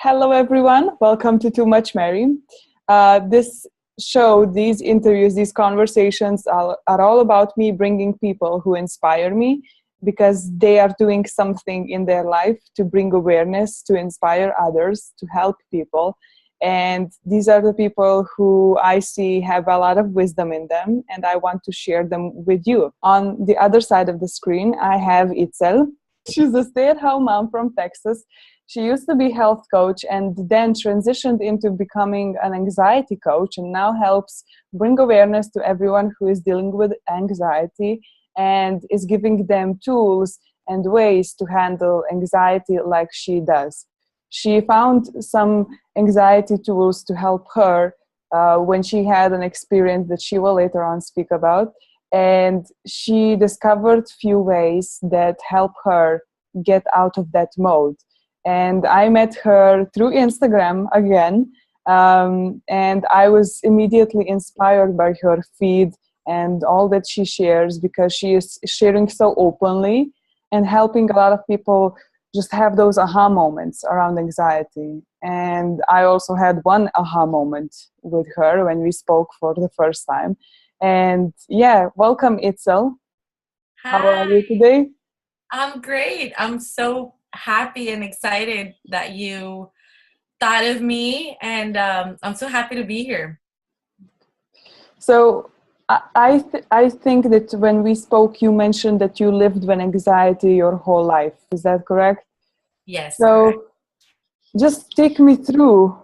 Hello, everyone. Welcome to Too Much Mary. This show, these interviews, these conversations are all about me bringing people who inspire me because they are doing something in their life to bring awareness, to inspire others, to help people. And these are the people who I see have a lot of wisdom in them, and I want to share them with you. On the other side of the screen, I have Itzel. She's a stay-at-home mom from Texas. She used to be a health coach and then transitioned into becoming an anxiety coach, and now helps bring awareness to everyone who is dealing with anxiety and is giving them tools and ways to handle anxiety like she does. She found some anxiety tools to help her when she had an experience that she will later on speak about. And she discovered few ways that help her get out of that mode. And I met her through Instagram again. And I was immediately inspired by her feed and all that she shares, because she is sharing so openly and helping a lot of people just have those aha moments around anxiety. And I also had one aha moment with her when we spoke for the first time. And yeah, welcome, Itzel. Hi, How are you today? I'm great. I'm so happy and excited that you thought of me, and I'm so happy to be here. So I think that when we spoke, you mentioned that you lived with anxiety your whole life. Is that correct? Yes, correct. So just take me through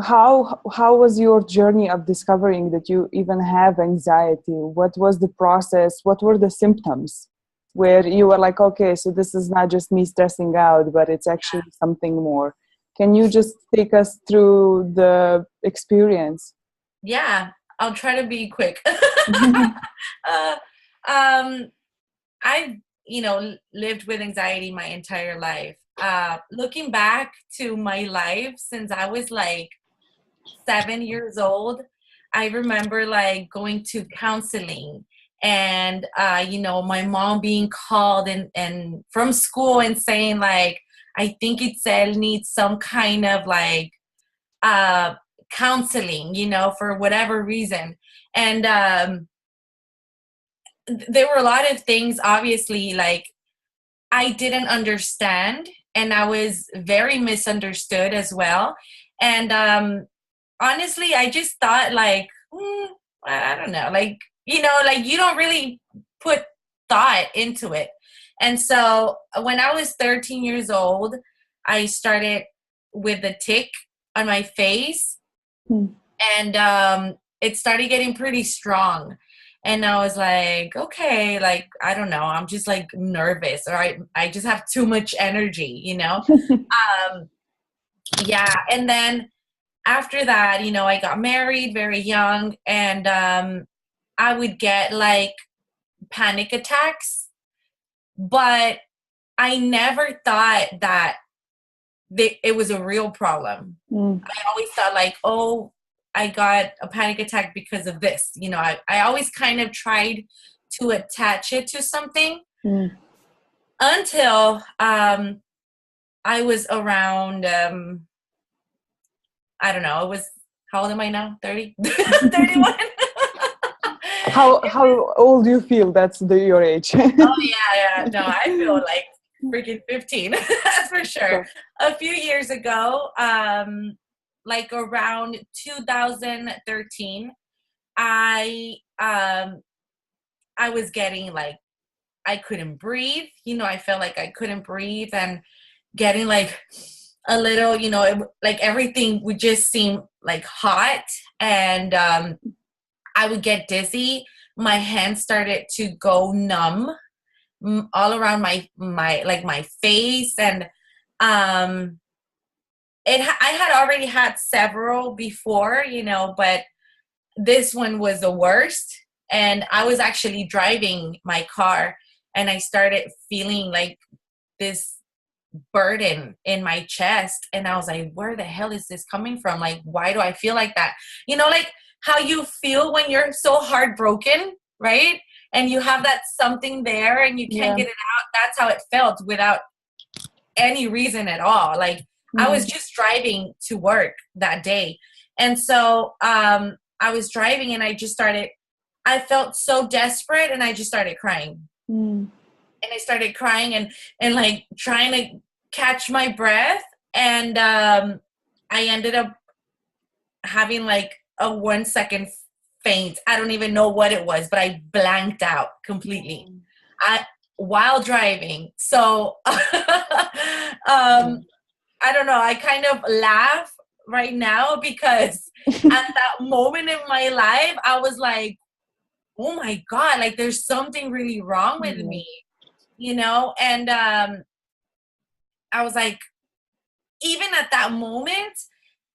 how was your journey of discovering that you even have anxiety? What was the process? What were the symptoms where you were like, okay, so this is not just me stressing out, but it's actually something more? Can you just take us through the experience? Yeah, I'll try to be quick. uh, um, I've, lived with anxiety my entire life. Looking back to my life since I was like 7 years old, I remember like going to counseling and my mom being called and from school and saying like, I think Itzel needs some kind of like uh counseling, for whatever reason. And there were a lot of things obviously like I didn't understand, and I was very misunderstood as well. And honestly, I just thought like, I don't know, like, like you don't really put thought into it. And so when I was 13 years old, I started with a tick on my face, and it started getting pretty strong. And I was like, okay, like, I don't know, I'm just like nervous, or I just have too much energy. Um, yeah. And then after that, I got married very young, and I would get like panic attacks, but I never thought that it was a real problem. Mm. I always thought like, oh, I got a panic attack because of this. I always kind of tried to attach it to something Mm. until I was around, I don't know, how old am I now? 30? 31? How old do you feel? That's your age. Oh, yeah. No, I feel like freaking 15. That's for sure. So, A few years ago, like around 2013, I I was getting like I couldn't breathe. I felt like I couldn't breathe, and getting like a little, like everything would just seem like hot, and I would get dizzy. My hands started to go numb all around my like my face, and um I had already had several before, but this one was the worst. And I was actually driving my car, and I started feeling like this burden in my chest, and I was like, where the hell is this coming from? Like, why do I feel like that? Like how you feel when you're so heartbroken, right? And you have that something there and you can't yeah. get it out. That's how it felt without any reason at all. Like I was just driving to work that day. And so I was driving and I felt so desperate and I just started crying. And I started crying and like trying to catch my breath. And I ended up having like a 1 second faint. I don't even know what it was, but I blanked out completely while driving. So I don't know. I kind of laugh right now because at that moment in my life, I was like, oh my God, like there's something really wrong with me, you know? And I was like, even at that moment,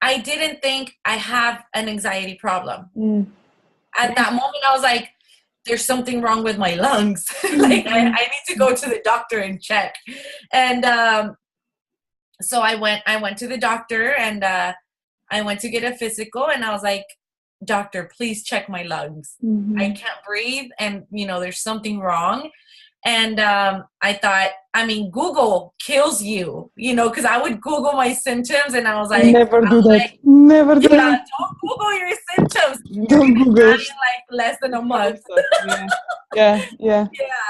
I didn't think I have an anxiety problem. At that moment, I was like, there's something wrong with my lungs. Like I need to go to the doctor and check. And so I went to the doctor and I went to get a physical and I was like, doctor, please check my lungs. I can't breathe and, you know, there's something wrong. And I thought, I mean, Google kills you, you know, because I would Google my symptoms and I was like, never do that. Never do that. Don't Google your symptoms. Don't Google. Like less than a month. Yeah.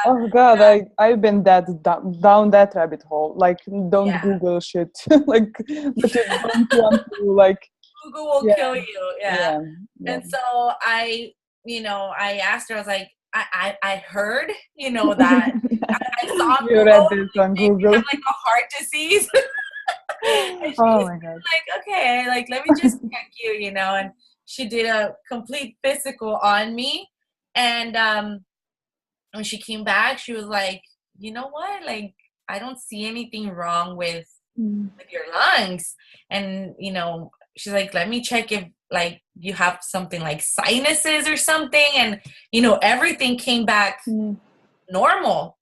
Oh God, I've been down that rabbit hole. Like, don't Google shit. Like, but you don't want to, like. Google will kill you. Yeah. And so I asked her, I was like, I heard, you know, that I saw you read this on Google. Have, like a heart disease. And oh my God. Like, okay, like let me just check you, you know. And she did a complete physical on me. And when she came back, she was like, you know what? Like, I don't see anything wrong with your lungs. And, you know, she's like, let me check if like you have something like sinuses or something. And, you know, everything came back normal.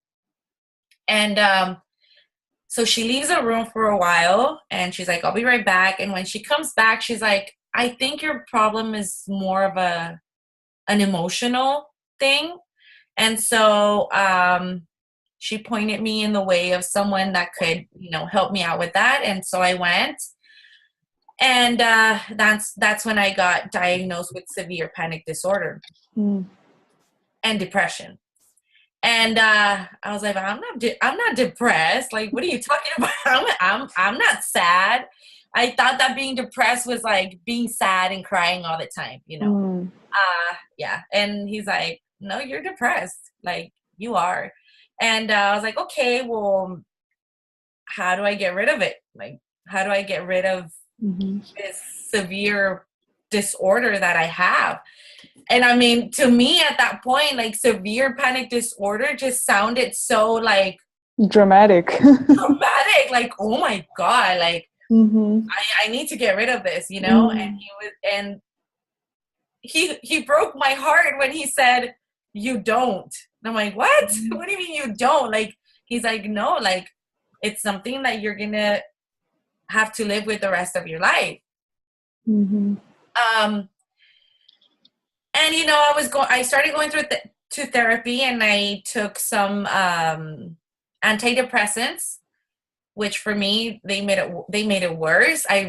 And so she leaves the room for a while and she's like, I'll be right back. And when she comes back, she's like, I think your problem is more of an emotional thing. And so she pointed me in the way of someone that could, you know, help me out with that. And so I went. And that's when I got diagnosed with severe panic disorder and depression. And I was like, I'm not depressed. Like, what are you talking about? I'm not sad. I thought that being depressed was like being sad and crying all the time, you know? Yeah. And he's like, no, you're depressed. Like, you are. And I was like, okay, well, how do I get rid of it? Like, how do I get rid of this severe disorder that I have? And I mean, to me at that point, like severe panic disorder just sounded so like dramatic. Like, oh my God, like I need to get rid of this, you know? And he broke my heart when he said, you don't. And I'm like, what? What do you mean you don't? Like, he's like, no, like it's something that you're gonna have to live with the rest of your life. And you know, I started going to therapy, and I took some antidepressants, which for me they made it worse. I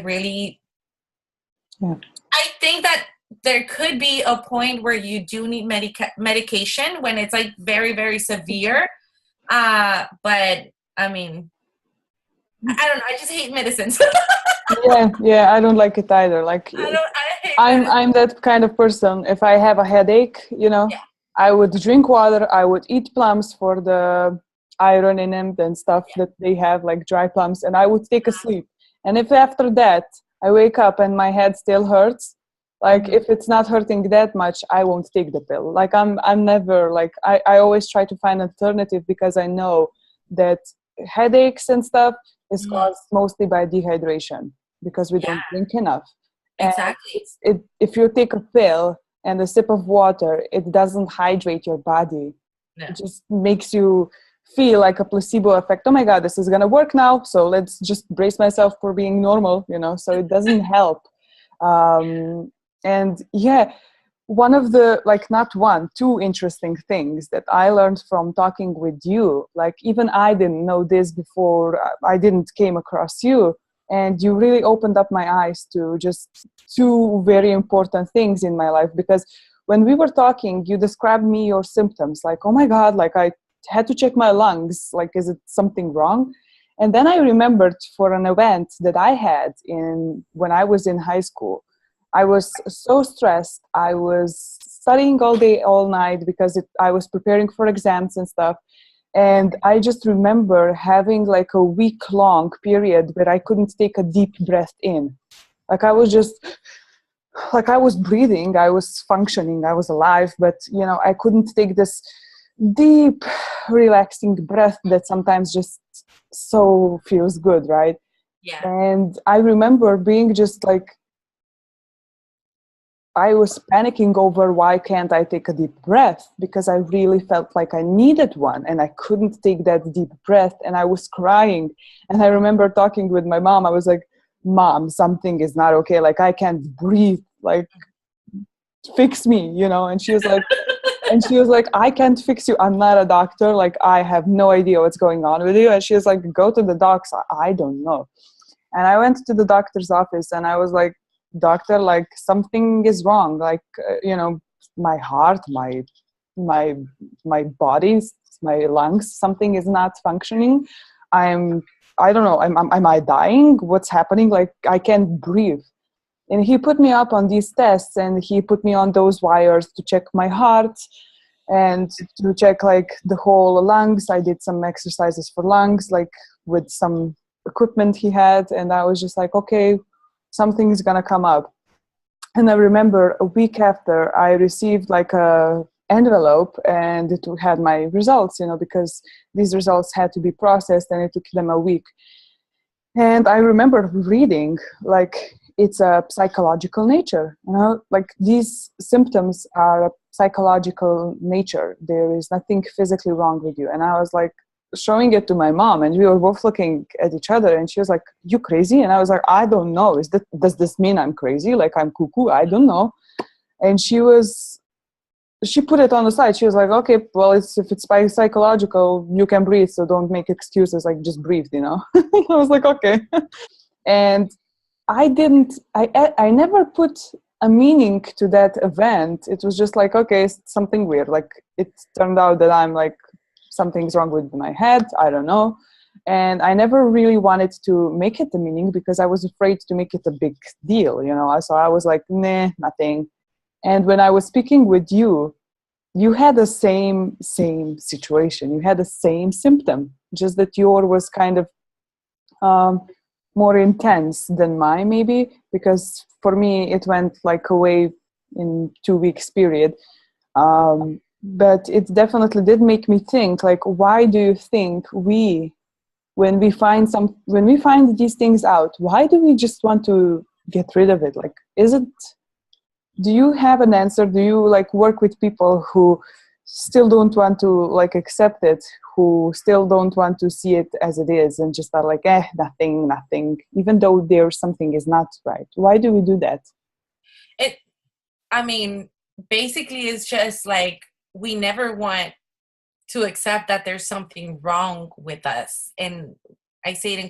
think that there could be a point where you do need medication when it's like very, very severe. But I mean, I don't know. I just hate medicines. Yeah, I don't like it either. Like, I'm that kind of person. If I have a headache, you know, I would drink water. I would eat plums for the iron in them and stuff that they have, like dry plums, and I would take a sleep. And if after that I wake up and my head still hurts, like if it's not hurting that much, I won't take the pill. Like I'm never like, I always try to find an alternative, because I know that headaches and stuff is caused mostly by dehydration, because we don't drink enough. Exactly. And if you take a pill and a sip of water, it doesn't hydrate your body. No. It just makes you feel like a placebo effect. Oh my God, this is going to work now. So let's just brace myself for being normal, you know, so it doesn't help. And yeah, one of the, like, not one, two interesting things that I learned from talking with you, like, even I didn't know this before, I didn't came across you, and you really opened up my eyes to just two very important things in my life. Because when we were talking, you described me your symptoms, like, oh my God, like, I had to check my lungs, like, is it something wrong? And then I remembered for an event that I had when I was in high school. I was so stressed. I was studying all day, all night, because I was preparing for exams and stuff. And I just remember having like a week-long period where I couldn't take a deep breath in. Like, I was just, like, I was breathing, I was functioning, I was alive, but, I couldn't take this deep, relaxing breath that sometimes just so feels good, right? Yeah. And I remember being just like, I was panicking over why can't I take a deep breath, because I really felt like I needed one and I couldn't take that deep breath, and I was crying. And I remember talking with my mom. I was like, Mom, something is not okay. Like, I can't breathe. Like, fix me, And she was like, I can't fix you. I'm not a doctor. Like, I have no idea what's going on with you. And she was like, go to the docs. I don't know. And I went to the doctor's office and I was like, doctor, like, something is wrong. Like, my heart, my body, my lungs, something is not functioning. I don't know. Am I dying? What's happening? Like, I can't breathe. And he put me up on these tests, and he put me on those wires to check my heart and to check like the whole lungs. I did some exercises for lungs, like with some equipment he had. And I was just like, okay, something's gonna come up. And I remember a week after, I received like a envelope, and it had my results, because these results had to be processed, and it took them a week. And I remember reading, like, it's a psychological nature, like, these symptoms are a psychological nature. There is nothing physically wrong with you. And I was like, showing it to my mom, and we were both looking at each other, and she was like, you crazy? And I was like, I don't know. Does this mean I'm crazy? Like, I'm cuckoo? I don't know. And she put it on the side. She was like, okay, well, if it's psychological, you can breathe, so don't make excuses, like, just breathe, I was like, okay. And I never put a meaning to that event. It was just like, okay, something weird. Like, it turned out that I'm like, something's wrong with my head. I don't know. And I never really wanted to make it a meaning because I was afraid to make it a big deal, So I was like, nah, nothing. And when I was speaking with you, you had the same situation. You had the same symptom, just that yours was kind of more intense than mine, maybe, because for me it went like away in 2 weeks period. But it definitely did make me think, like, why do you think when we find these things out, why do we just want to get rid of it? Like, do you have an answer? Do you like work with people who still don't want to like accept it, who still don't want to see it as it is, and just are like, nothing, even though there's something is not right? Why do we do that? Basically it's just like, we never want to accept that there's something wrong with us. And I say it in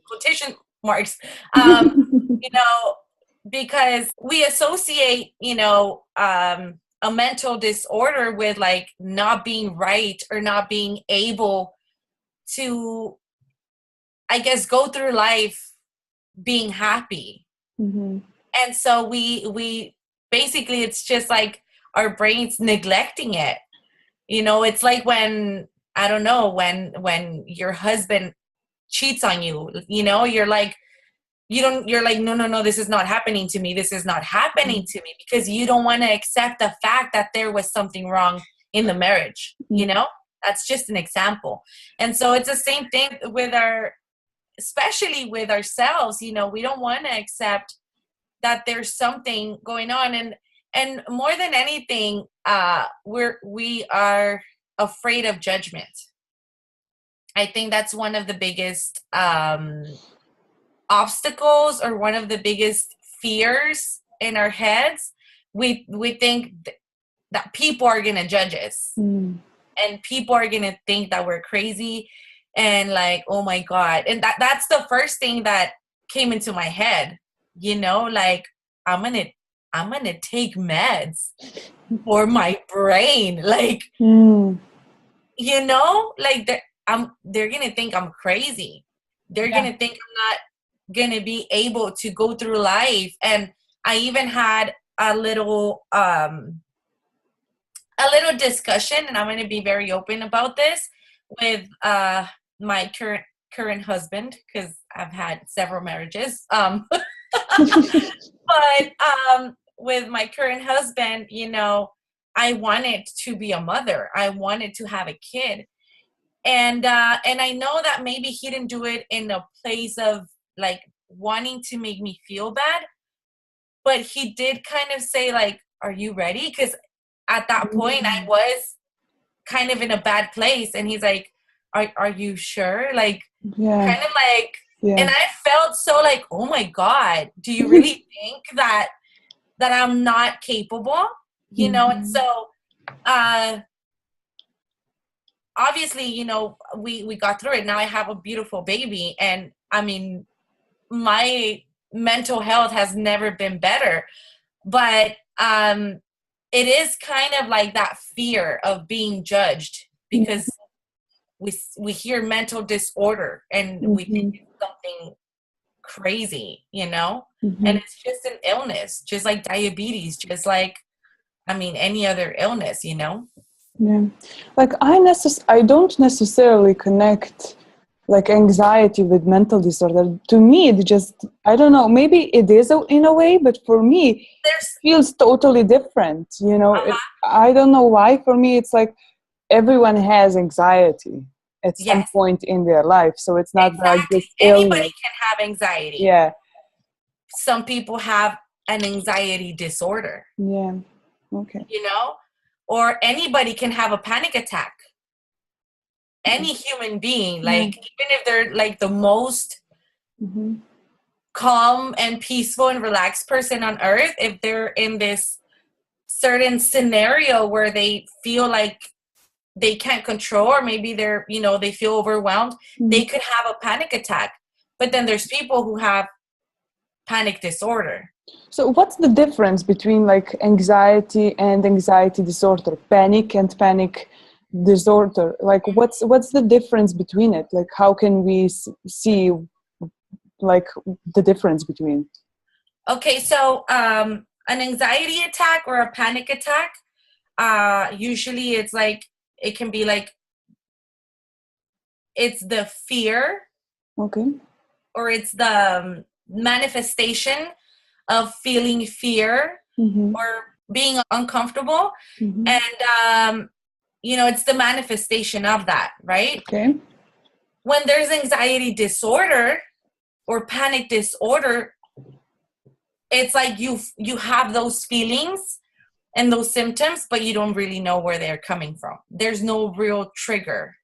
quotation marks, because we associate, a mental disorder with like not being right or not being able to, I guess, go through life being happy. Mm-hmm. And so we basically, it's just like our brains neglecting it. It's like when, I don't know, when your husband cheats on you, you're like, you're like, no, this is not happening to me. This is not happening to me, because you don't want to accept the fact that there was something wrong in the marriage. That's just an example. And so it's the same thing especially with ourselves. We don't want to accept that there's something going on. And more than anything, we are afraid of judgment. I think that's one of the biggest obstacles, or one of the biggest fears in our heads, we think that people are gonna judge us, and people are gonna think that we're crazy, and like, oh my God. And that's the first thing that came into my head, like, I'm gonna take meds for my brain, like, like they're gonna think I'm crazy. They're gonna think I'm not gonna be able to go through life. And I even had a little discussion, and I'm gonna be very open about this with my current husband, because I've had several marriages. But with my current husband, I wanted to be a mother. I wanted to have a kid. And I know that maybe he didn't do it in a place of like wanting to make me feel bad, but he did kind of say like, are you ready? Because at that point I was kind of in a bad place. And he's like, are you sure? Like, kind of like, and I felt so like, oh my God, do you really think that I'm not capable? And so obviously, we got through it. Now I have a beautiful baby, and I mean, my mental health has never been better. But it is kind of like that fear of being judged, because we hear mental disorder and we think it's something crazy, and it's just an illness, just like diabetes, just like, I mean, any other illness, Yeah. Like I don't necessarily connect like anxiety with mental disorder. To me, it just, I don't know, maybe it is in a way, but for me, it feels totally different. I don't know why. For me, it's like everyone has anxiety at some point in their life. So it's not like this illness. Anybody can have anxiety. Yeah. Some people have an anxiety disorder. Yeah. Okay. Or anybody can have a panic attack. Any human being, like, even if they're like the most calm and peaceful and relaxed person on earth, if they're in this certain scenario where they feel like they can't control, or maybe they're, they feel overwhelmed, they could have a panic attack. But then there's people who have panic disorder. So what's the difference between like anxiety and anxiety disorder, panic and panic disorder? Like what's the difference between it? Like how can we see like the difference between? Okay, so an anxiety attack or a panic attack, usually it's like, it can be like, it's the fear, or it's the manifestation of feeling fear or being uncomfortable. And it's the manifestation of that, right? Okay. When there's anxiety disorder or panic disorder, it's like you have those feelings and those symptoms, but you don't really know where they're coming from. There's no real trigger.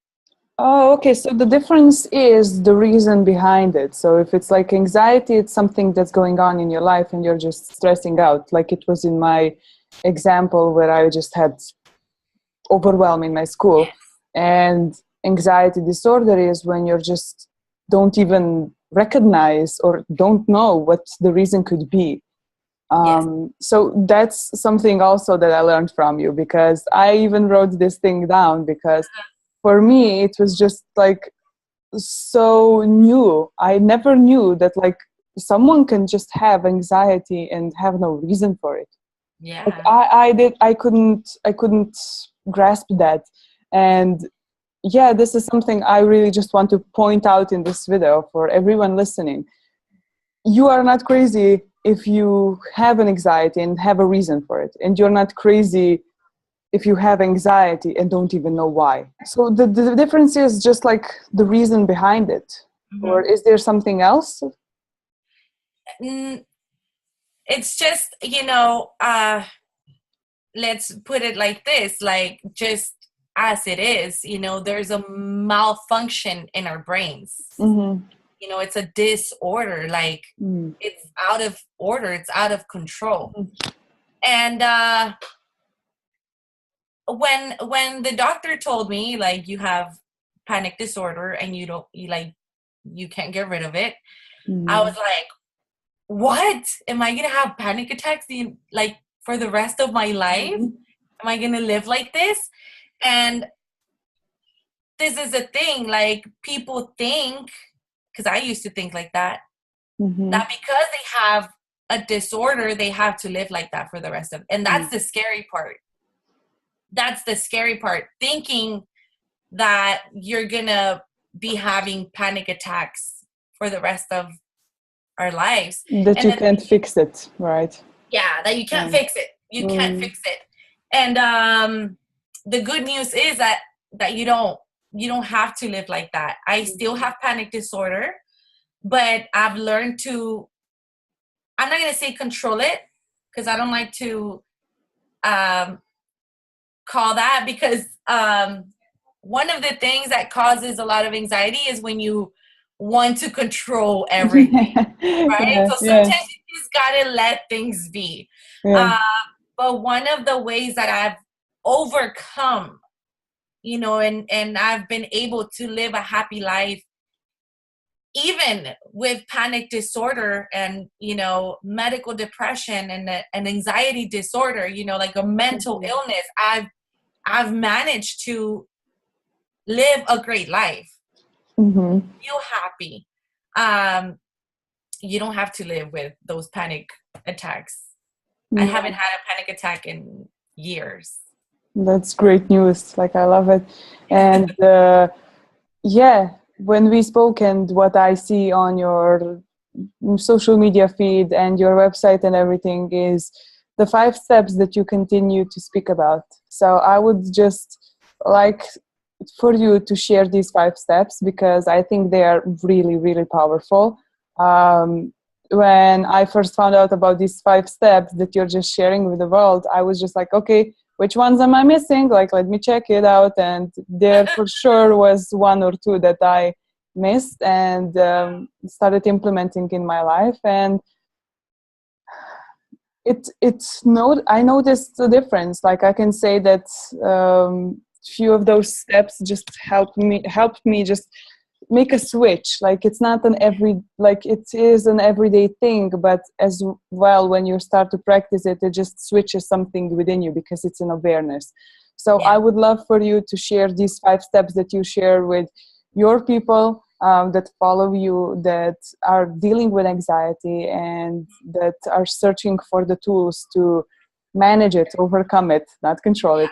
Oh, okay. So the difference is the reason behind it. So if it's like anxiety, it's something that's going on in your life and you're just stressing out. Like it was in my example where I just had overwhelm in my school. And anxiety disorder is when you're just don't even recognize or don't know what the reason could be. So that's something also that I learned from you, because I even wrote this thing down, because for me it was just like so new. I never knew that like someone can just have anxiety and have no reason for it. Like I couldn't grasp that. And this is something I really just want to point out in this video for everyone listening. You are not crazy if you have an anxiety and have a reason for it. And you're not crazy if you have anxiety and don't even know why. So the difference is just like the reason behind it. Or is there something else? It's just, let's put it like this, like just as it is, there's a malfunction in our brains. It's a disorder, like it's out of order, it's out of control. And when the doctor told me, like, you have panic disorder and you can't get rid of it, I was like, what? Am I gonna have panic attacks like for the rest of my life? Am I gonna live like this? And this is a thing, like, people think, because I used to think like that, that because they have a disorder, they have to live like that for the rest of it. And that's the scary part. That's the scary part, thinking that you're gonna be having panic attacks for the rest of our lives. That you can't fix it, right? Yeah, that you can't fix it. You can't fix it. And the good news is that you don't have to live like that. I still have panic disorder, but I've learned to, I'm not gonna say control it, because I don't like to call that, because one of the things that causes a lot of anxiety is when you want to control everything, right? So sometimes you just gotta let things be. But one of the ways that I've overcome, and I've been able to live a happy life, even with panic disorder and, medical depression and anxiety disorder, like a mental illness, I've managed to live a great life, feel happy. You don't have to live with those panic attacks. I haven't had a panic attack in years. That's great news. Like, I love it. And when we spoke, and what I see on your social media feed and your website and everything is the 5 steps that you continue to speak about. So I would just like for you to share these 5 steps, because I think they are really, really powerful. When I first found out about these 5 steps that you're just sharing with the world, I was just like, okay, which ones am I missing? Like, let me check it out. And there for sure was 1 or 2 that I missed and started implementing in my life. And I noticed the difference. Like, I can say that few of those steps just helped me just make a switch. Like, it's not it is an everyday thing, but as well, when you start to practice it, it just switches something within you, because it's an awareness. So I would love for you to share these 5 steps that you share with your people that follow you, that are dealing with anxiety and that are searching for the tools to manage it, overcome it, not control it.